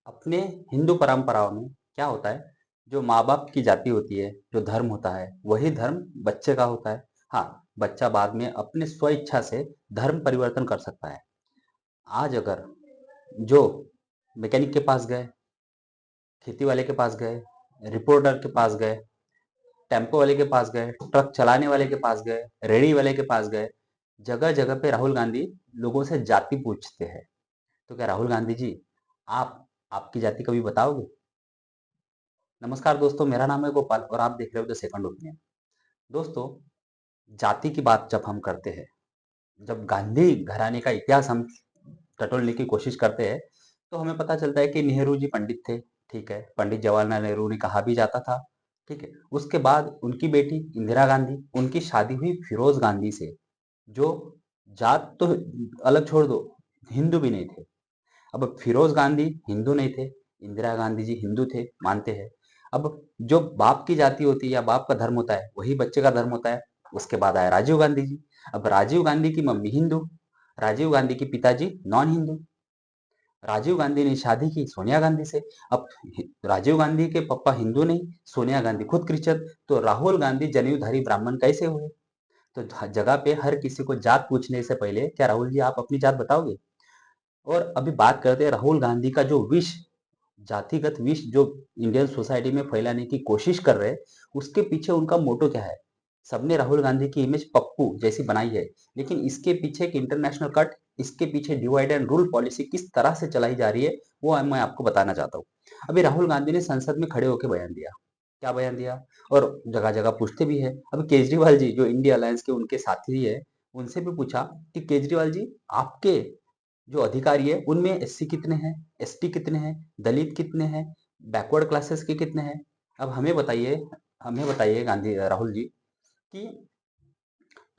अपने हिंदू परंपराओं में क्या होता है? जो माँ बाप की जाति होती है, जो धर्म होता है, वही धर्म बच्चे का होता है। हाँ, बच्चा बाद में अपने स्व इच्छा से धर्म परिवर्तन कर सकता है। आज अगर जो मैकेनिक के पास गए, खेती वाले के पास गए, रिपोर्टर के पास गए, टेम्पो वाले के पास गए, ट्रक चलाने वाले के पास गए, रेडी वाले के पास गए, जगह जगह पे राहुल गांधी लोगों से जाति पूछते हैं। तो क्या राहुल गांधी जी, आप आपकी जाति कभी बताओगे? नमस्कार दोस्तों, मेरा नाम है गोपाल और आप देख रहे हो द सेकंड ओपिनियन। दोस्तों, जाति की बात जब हम करते हैं, जब गांधी घराने का इतिहास हम टटोलने की कोशिश करते हैं, तो हमें पता चलता है कि नेहरू जी पंडित थे। ठीक है, पंडित जवाहरलाल नेहरू ने कहा भी जाता था। ठीक है, उसके बाद उनकी बेटी इंदिरा गांधी, उनकी शादी हुई फिरोज गांधी से, जो जात तो अलग छोड़ दो, हिंदू भी नहीं थे। अब फिरोज गांधी हिंदू नहीं थे, इंदिरा गांधी जी हिंदू थे, मानते हैं। अब जो बाप की जाति होती है या बाप का धर्म होता है, वही बच्चे का धर्म होता है। उसके बाद आया राजीव गांधी जी। अब राजीव गांधी की मम्मी हिंदू, राजीव गांधी के पिताजी नॉन हिंदू। राजीव गांधी ने शादी की सोनिया गांधी से। अब राजीव गांधी के पापा हिंदू नहीं, सोनिया गांधी खुद क्रिश्चियन, तो राहुल गांधी जनेऊधारी ब्राह्मण कैसे हुए? तो जगह पे हर किसी को जात पूछने से पहले, क्या राहुल जी आप अपनी जात बताओगे? और अभी बात करते हैं राहुल गांधी का जो विष, जातिगत विष जो इंडियन सोसाइटी में फैलाने की कोशिश कर रहे हैं, उसके पीछे उनका मोटो क्या है? सबने राहुल गांधी की इमेज पप्पू जैसी बनाई है, लेकिन इसके पीछे एक इंटरनेशनल कट, इसके पीछे डिवाइड एंड रूल पॉलिसी किस तरह से चलाई जा रही है, वो मैं आपको बताना चाहता हूँ। अभी राहुल गांधी ने संसद में खड़े होकर बयान दिया। क्या बयान दिया? और जगह जगह पूछते भी है। अब केजरीवाल जी जो इंडिया अलायंस के उनके साथी है, उनसे भी पूछा कि केजरीवाल जी, आपके जो अधिकारी है उनमें एससी कितने हैं, एसटी कितने हैं, दलित कितने हैं, बैकवर्ड क्लासेस के कितने हैं? अब हमें बताइए गांधी राहुल जी, कि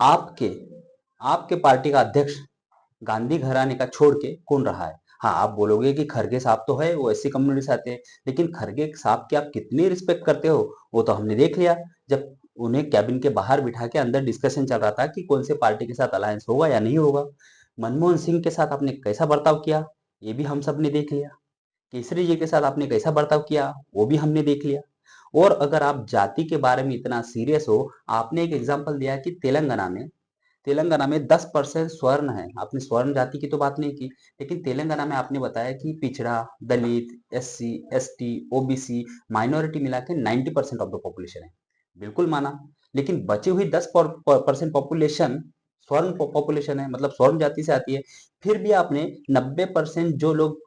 आपके आपके पार्टी का अध्यक्ष गांधी घराने का छोड़ के कौन रहा है? हाँ, आप बोलोगे कि खरगे साहब तो है, वो एससी कम्युनिटी से आते हैं, लेकिन खरगे साहब की आप कितनी रिस्पेक्ट करते हो, वो तो हमने देख लिया। जब उन्हें कैबिन के बाहर बिठा के अंदर डिस्कशन चल रहा था कि कौन से पार्टी के साथ अलायंस होगा या नहीं होगा। मनमोहन सिंह के साथ आपने कैसा बर्ताव किया, ये भी हम सब ने देख लिया। केसरी जी के साथ आपने कैसा बर्ताव किया, वो भी हमने देख लिया। और अगर आप जाति के बारे में इतना सीरियस हो, आपने एक एग्जाम्पल दिया कि तेलंगाना में 10% स्वर्ण है। आपने स्वर्ण जाति की तो बात नहीं की, लेकिन तेलंगाना में आपने बताया कि पिछड़ा, दलित, एससी, एसटी, ओबीसी, माइनॉरिटी मिला के 90% ऑफ द पॉपुलेशन है। बिल्कुल माना। लेकिन बची हुई 10% पॉपुलेशन स्वर्ण पॉपुलेशन है, मतलब स्वर्ण जाति से आती है। फिर भी आपने 90% जो लोग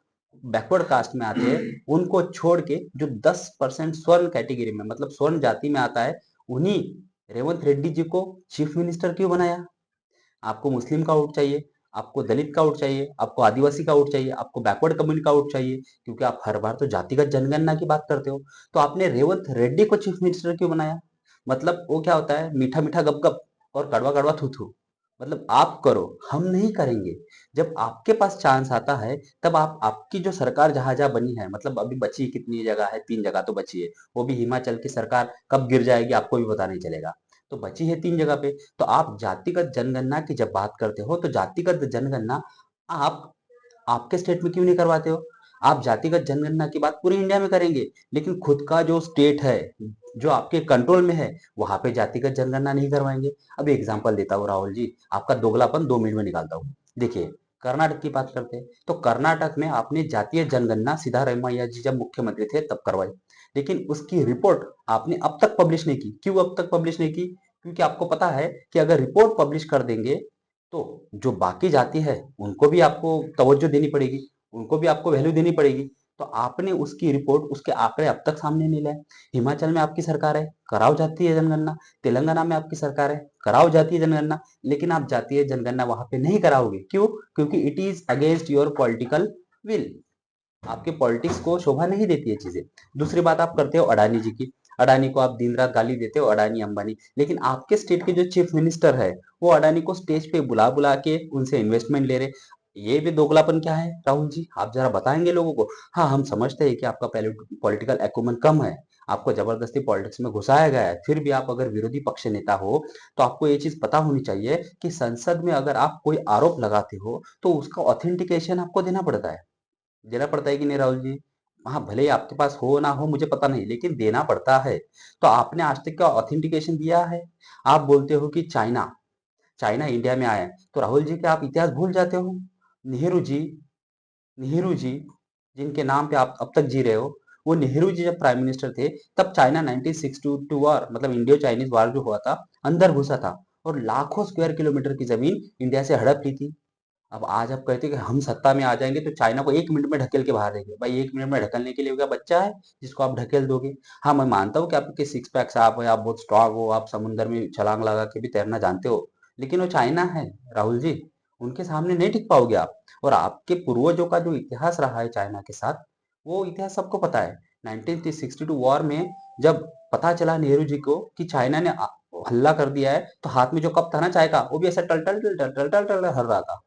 बैकवर्ड कास्ट में आते हैं, उनको छोड़ के जो 10% स्वर्ण कैटेगरी में, मतलब स्वर्ण जाति में आता है, उन्हीं रेवंत रेड्डी जी को चीफ मिनिस्टर क्यों बनाया? आपको मुस्लिम का वोट चाहिए, आपको दलित का वोट चाहिए, आपको आदिवासी का वोट चाहिए, आपको बैकवर्ड कम्युनिटी का वोट चाहिए, क्योंकि आप हर बार तो जातिगत जनगणना की बात करते हो। तो आपने रेवंत रेड्डी को चीफ मिनिस्टर क्यों बनाया? मतलब वो क्या होता है, मीठा मीठा गप गप और कड़वा कड़वा थू थू। मतलब आप करो, हम नहीं करेंगे। जब आपके पास चांस आता है, तब आप, आपकी जो सरकार जहां जहां बनी है, मतलब अभी बची कितनी जगह है, 3 जगह तो बची है, वो भी हिमाचल की सरकार कब गिर जाएगी आपको भी पता नहीं चलेगा। तो बची है 3 जगह पे। तो आप जातिगत जनगणना की जब बात करते हो, तो जातिगत जनगणना आप आपके स्टेट में क्यों नहीं करवाते हो? आप जातिगत जनगणना की बात पूरे इंडिया में करेंगे, लेकिन खुद का जो स्टेट है, जो आपके कंट्रोल में है, वहां पे जातिगत जनगणना नहीं करवाएंगे। अब एग्जांपल देता हूँ राहुल जी, आपका दोगलापन 2 मिनट में निकालता हूँ। देखिए, कर्नाटक की बात करते हैं, तो कर्नाटक में आपने जातीय जनगणना सिद्धारमैया जी जब मुख्यमंत्री थे तब करवाई, लेकिन उसकी रिपोर्ट आपने अब तक पब्लिश नहीं की। क्यों अब तक पब्लिश नहीं की? क्योंकि आपको पता है कि अगर रिपोर्ट पब्लिश कर देंगे, तो जो बाकी जाति है उनको भी आपको तवज्जो देनी पड़ेगी, उनको भी आपको वैल्यू देनी पड़ेगी। तो आपने उसकी रिपोर्ट, उसके आंकड़े अब तक सामने नहीं लाए। हिमाचल में आपकी सरकार है, कराओ जातीय जनगणना। तेलंगाना में आपकी सरकार है, कराओ जातीय जनगणना। लेकिन आप जातीय जनगणना वहां पे नहीं कराओगे, क्यों? क्योंकि it is against your political will. आपके पॉलिटिक्स को शोभा नहीं देती है चीजें। दूसरी बात आप करते हो अडानी जी की। अडानी को आप दिन रात गाली देते हो, अडानी अंबानी, लेकिन आपके स्टेट के जो चीफ मिनिस्टर है, वो अडानी को स्टेज पे बुला बुला के उनसे इन्वेस्टमेंट ले रहे। ये भी दोगलापन क्या है राहुल जी, आप जरा बताएंगे लोगों को? हाँ, हम समझते हैं कि आपका पहले पॉलिटिकल एक्यूमेंट कम है, आपको जबरदस्ती पॉलिटिक्स में घुसाया गया है, फिर भी आप अगर विरोधी पक्ष नेता हो, तो आपको ये चीज पता होनी चाहिए कि संसद में अगर आप कोई आरोप लगाते हो, तो उसका ऑथेंटिकेशन आपको देना पड़ता है कि नहीं राहुल जी? हाँ, भले ही आपके पास हो ना हो मुझे पता नहीं, लेकिन देना पड़ता है। तो आपने आज तक क्या ऑथेंटिकेशन दिया है? आप बोलते हो कि चाइना चाइना इंडिया में आया है, तो राहुल जी क्या आप इतिहास भूल जाते हो? नेहरू जी नेहरू जी जिनके नाम पे आप अब तक जी रहे हो, वो नेहरू जी जब प्राइम मिनिस्टर थे, तब चाइना 1962 वॉर मतलब इंडियो चाइनीज वॉर जो हुआ था, अंदर घुसा था और लाखों स्क्वायर किलोमीटर की जमीन इंडिया से हड़प ली थी। अब आज आप कहते हैं कि हम सत्ता में आ जाएंगे तो चाइना को 1 मिनट में ढकेल के बाहर देंगे। भाई 1 मिनट में ढकेलने के लिए क्या बच्चा है जिसको आप ढकेल दोगे? हाँ, मैं मानता हूँ कि आपके सिक्स पैक्स आप है, आप बहुत स्ट्रांग हो, आप समुद्र में छलांग लगा के भी तैरना जानते हो, लेकिन वो चाइना है राहुल जी, उनके सामने नहीं टिक पाओगे आप। और आपके पूर्वजों का जो इतिहास रहा है चाइना के साथ, वो इतिहास सबको पता है। 1962 वॉर में जब पता चला नेहरू जी को कि चाइना ने हल्ला कर दिया है, तो हाथ में जो कप था ना चाय का, वो भी ऐसा टल टल टल टल टल टल टल हल रहा था।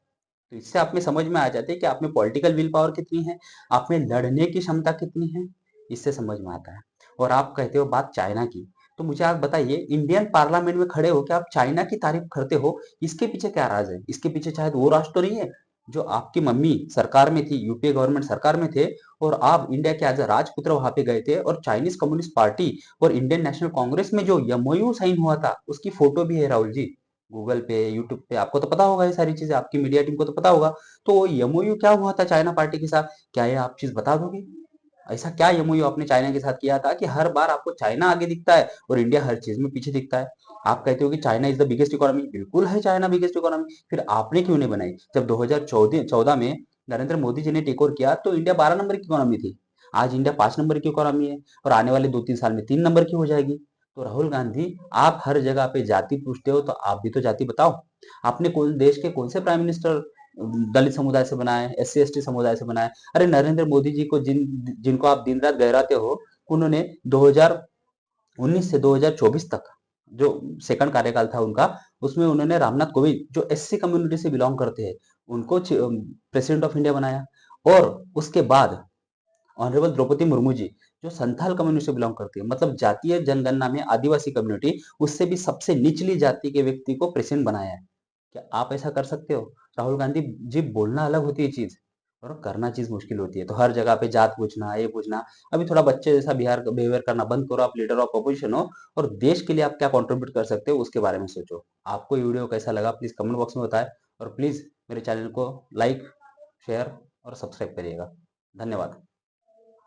तो इससे आप में समझ में आ जाती है कि आप में पॉलिटिकल विल पावर कितनी है, आप में लड़ने की क्षमता कितनी है, इससे समझ में आता है। और आप कहते हो बात चाइना की, तो मुझे आप बताइए इंडियन पार्लियामेंट में खड़े हो के आप चाइना की तारीफ करते हो, इसके पीछे क्या राज है? इसके पीछे शायद वो राज तो नहीं है जो आपकी मम्मी सरकार में थी, यूपीए गवर्नमेंट सरकार में थे, और आप इंडिया के एज अ राजपुत्र वहां पे गए थे, और चाइनीज कम्युनिस्ट पार्टी और इंडियन नेशनल कांग्रेस में जो एमओयू साइन हुआ था उसकी फोटो भी है राहुल जी। गूगल पे, यूट्यूब पे आपको तो पता होगा ये सारी चीजें, आपकी मीडिया टीम को तो पता होगा। तो एमओयू क्या हुआ था चाइना पार्टी के साथ, क्या ये आप चीज बता दोगे? ऐसा क्या एमओयू आपने चाइना के साथ किया था कि हर बार आपको चाइना आगे दिखता है और इंडिया हर चीज में पीछे दिखता है? आप कहते हो कि China is the biggest economy, बिल्कुल है चाइना बिगेस्ट इकोनॉमी, फिर आपने क्यों नहीं बनाई? जब 2014 में नरेंद्र मोदी जी ने टेक ओवर किया तो इंडिया 12 नंबर की इकोनॉमी थी, आज इंडिया 5 नंबर की इकोनॉमी है, और आने वाले 2-3 साल में 3 नंबर की हो जाएगी। तो राहुल गांधी, आप हर जगह पे जाति पूछते हो, तो आप भी तो जाति बताओ। आपने कौन देश के कौन से प्राइम मिनिस्टर दलित समुदाय से बनाए, एससी एसटी समुदाय से बनाए? अरे नरेंद्र मोदी जी को जिनको आप दिन रात गहराते हो, उन्होंने 2019 से 2024 तक जो सेकंड कार्यकाल था उनका, उसमें उन्होंने रामनाथ कोविंद जो एससी कम्युनिटी से बिलोंग करते हैं उनको प्रेसिडेंट ऑफ इंडिया बनाया। और उसके बाद ऑनरेबल द्रौपदी मुर्मू जी जो संथाल कम्युनिटी से बिलोंग करती है, मतलब जातीय जनगणना में आदिवासी कम्युनिटी, उससे भी सबसे निचली जाति के व्यक्ति को प्रेसिडेंट बनाया है। क्या आप ऐसा कर सकते हो? राहुल गांधी जी, बोलना अलग होती है चीज और करना चीज मुश्किल होती है। तो हर जगह पे जात पूछना, ये पूछना, अभी थोड़ा बच्चे जैसा बिहार बिहेवियर करना बंद करो। आप लीडर ऑफ अपोजिशन हो और देश के लिए आप क्या कंट्रीब्यूट कर सकते हो उसके बारे में सोचो। आपको ये वीडियो कैसा लगा प्लीज कमेंट बॉक्स में बताएं, और प्लीज मेरे चैनल को लाइक, शेयर और सब्सक्राइब करिएगा। धन्यवाद।